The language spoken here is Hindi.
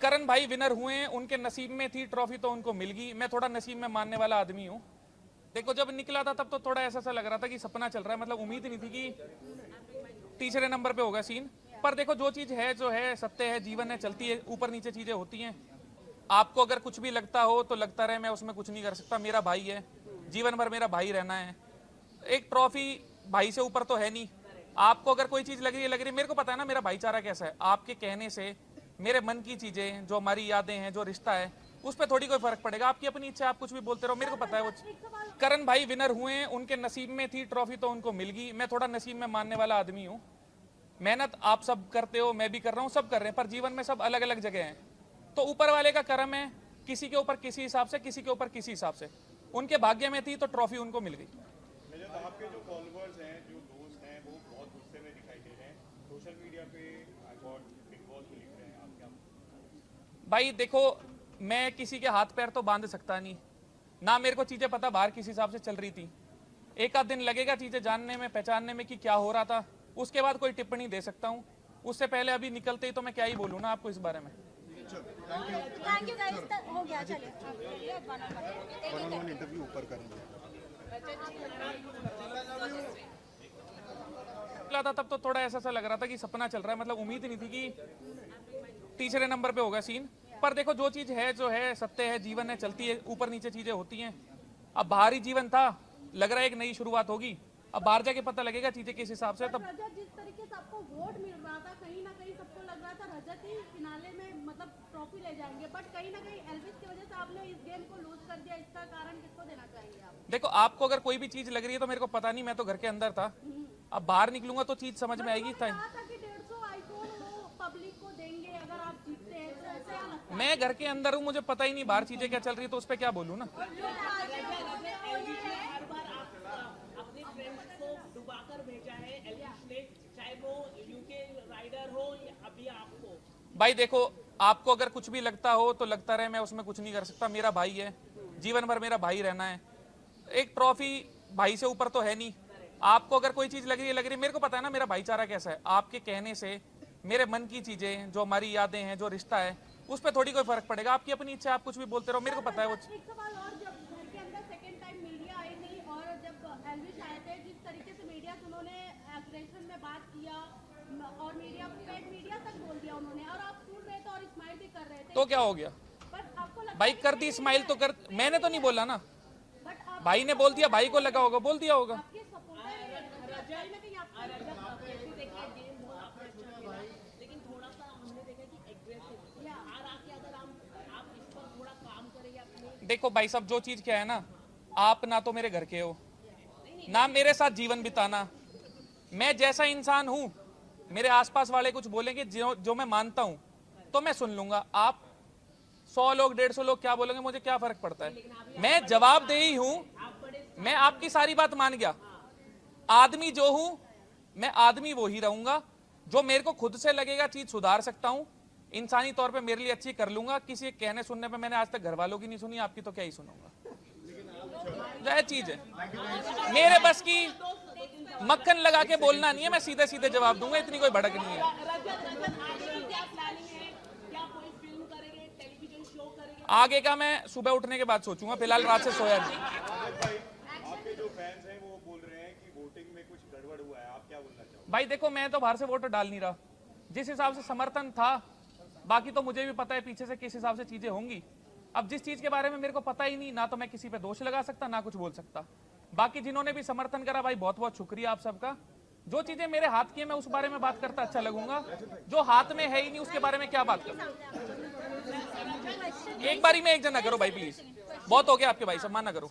करण भाई विनर हुए, उनके नसीब में थी ट्रॉफी तो उनको मिल गई। मैं थोड़ा नसीब में मानने वाला आदमी हूँ। देखो जब निकला था तब तो थोड़ा ऐसा सा लग रहा था कि सपना चल रहा है, मतलब उम्मीद नहीं थी कि तीसरे नंबर पे होगा सीन। पर देखो जो चीज है जो है सत्य है, जीवन है, चलती है, ऊपर नीचे चीजें होती हैं। आपको अगर कुछ भी लगता हो तो लगता रहे, मैं उसमें कुछ नहीं कर सकता। मेरा भाई है, जीवन भर मेरा भाई रहना है। एक ट्रॉफी भाई से ऊपर तो है नहीं। आपको अगर कोई चीज लग रही है, मेरे को पता है ना मेरा भाईचारा कैसा है। आपके कहने से मेरे मन की चीजें, जो हमारी यादें हैं, जो रिश्ता है, उस पर थोड़ी कोई फर्क पड़ेगा। आपकी अपनी इच्छा, आप कुछ भी बोलते रहो, मेरे को पता है वो। करण भाई विनर हुए, उनके नसीब में थी ट्रॉफी तो उनको मिल गई। मैं थोड़ा नसीब में मानने वाला आदमी हूँ। मेहनत आप सब करते हो, मैं भी कर रहा हूँ, सब कर रहे हैं, पर जीवन में सब अलग अलग जगह हैं। तो ऊपर वाले का करम है, किसी के ऊपर किसी हिसाब से, किसी के ऊपर किसी हिसाब से। उनके भाग्य में थी तो ट्रॉफी उनको मिल गई। आपके जो फॉलोअर्स हैं, जो दोस्त हैं, वो बहुत गुस्से में दिखाई दे रहे हैं सोशल मीडिया पे। बिग बॉस को लिख रहे हैं, आप क्या? भाई देखो, मैं किसी के हाथ पैर तो बांध सकता नहीं ना। मेरे को चीजें पता बाहर किस हिसाब से चल रही थी। एक आध दिन लगेगा चीजें जानने में, पहचानने में कि क्या हो रहा था। उसके बाद कोई टिप्पणी दे सकता हूँ। उससे पहले अभी निकलते ही तो मैं क्या ही बोलूँ ना आपको इस बारे में। थैंक यू गाइस, हो गया, चलिए इंटरव्यू ऊपर करेंगे। था तब तो थोड़ा ऐसा सा लग रहा था कि सपना चल रहा है, मतलब उम्मीद नहीं थी कि तीसरे नंबर पे होगा सीन। पर देखो जो चीज है जो है सत्य है, जीवन है, चलती है, ऊपर नीचे चीजें होती हैं। अब बाहरी जीवन था, लग रहा है एक नई शुरुआत होगी। अब बाहर जाके पता लगेगा चीजें किस हिसाब से। तब रजत, जिस तरीके से आपको वोट मिल रहा था, कहीं ना कहीं सबको लग रहा था रजत ही फिनाले में मतलब ट्रॉफी ले जाएंगे, बट कहीं ना कहीं एल्विस की वजह से आपने इस गेम को लूज कर दिया। इसका कारण किसको देना चाहेंगे आप? देखो आपको अगर कोई भी चीज लग रही है तो मेरे को पता नहीं, मैं तो घर के अंदर था। अब बाहर निकलूंगा तो चीज समझ में आएगी। कहा था कि 150 आईफोन वो पब्लिक को देंगे अगर आप जीतते हैं, तो ऐसे क्या लगता है? मैं घर के अंदर हूँ, मुझे पता ही नहीं बाहर चीजें क्या चल रही है, तो उस पर क्या बोलूँ ना। अपने फ्रेंड्स को डुबाकर भेजा है एल्विस ने, चाहे वो यूके राइडर हो या अभी आपको। भाई देखो, आपको अगर कुछ भी लगता हो तो लगता रहे, मैं उसमें कुछ नहीं कर सकता। मेरा भाई है, जीवन भर मेरा भाई रहना है। एक ट्रॉफी भाई से ऊपर तो है नहीं। आपको अगर कोई चीज लग रही है, मेरे को पता है ना मेरा भाईचारा कैसा है। आपके कहने से मेरे मन की चीजें, जो हमारी यादें हैं, जो रिश्ता है, उस पर थोड़ी कोई फर्क पड़ेगा। आपकी अपनी इच्छा, आप कुछ भी बोलते रहो, मेरे को पता है वो। एक सवाल और, जब घर के अंदर सेकंड टाइम मीडिया आई नहीं और जब एल्विस आए थे, जिस तरीके से मीडिया से उन्होंने एग्रेशन में बात किया और मीडिया तक बोल दिया उन्होंने, और आप सुन रहे थे और स्माइल भी कर रहे थे, तो क्या हो गया? पर आपको लगता भाई है कर दी स्माइल तो कर, मैंने तो नहीं बोला ना। बट आप भाई ने बोल दिया, भाई को लगा होगा, बोल दिया होगा। आपके सपोर्टर कहीं ना कहीं आपको लेकिन थोड़ा सा हमने देखा कि एग्रेसिव बाहर आके अगर आप इस पर थोड़ा काम करें अपने। देखो भाई साहब, जो चीज क्या है ना, आप ना तो मेरे घर के हो, ना मेरे साथ जीवन बिताना। मैं जैसा इंसान हूं, मेरे आसपास वाले कुछ बोलेंगे जो मैं मानता हूं तो मैं सुन लूंगा। आप 100 लोग 150 लोग क्या बोलेंगे, मुझे क्या फर्क पड़ता है। मैं जवाबदेही हूं, मैं आपकी सारी बात मान गया। आदमी जो हूं मैं आदमी वो ही रहूंगा। जो मेरे को खुद से लगेगा चीज सुधार सकता हूं, इंसानी तौर पे मेरे लिए अच्छी कर लूंगा। किसी के कहने सुनने पे मैंने आज तक घर वालों की नहीं सुनी, आपकी तो क्या ही सुनूंगा। यह चीज है मेरे बस की। मक्खन लगा के बोलना नहीं है, मैं सीधे सीधे जवाब दूंगा, इतनी कोई भड़क नहीं है। आगे का मैं सुबह उठने के बाद सोचूंगा, फिलहाल रात से सोया नहीं। आपके जो फैंस हैं वो बोल रहे हैं कि वोटिंग में कुछ गड़बड़ हुआ है, आप क्या बोलना चाहोगे? भाई देखो, मैं तो बाहर से वोट डाल नहीं रहा। जिस हिसाब से समर्थन था, बाकी तो मुझे भी पता है पीछे से किस हिसाब से चीजें होंगी। अब जिस चीज के बारे में मेरे को पता ही नहीं, ना तो मैं किसी पे दोष लगा सकता, ना कुछ बोल सकता। बाकी जिन्होंने भी समर्थन करा, भाई बहुत बहुत शुक्रिया आप सबका। जो चीजें मेरे हाथ की है मैं उस बारे में बात करता अच्छा लगूंगा। जो हाथ में है ही नहीं उसके बारे में क्या बात करूं। एक बारी में एक जना करो भाई प्लीज, बहुत हो गया आपके भाई, सम्मान ना करो।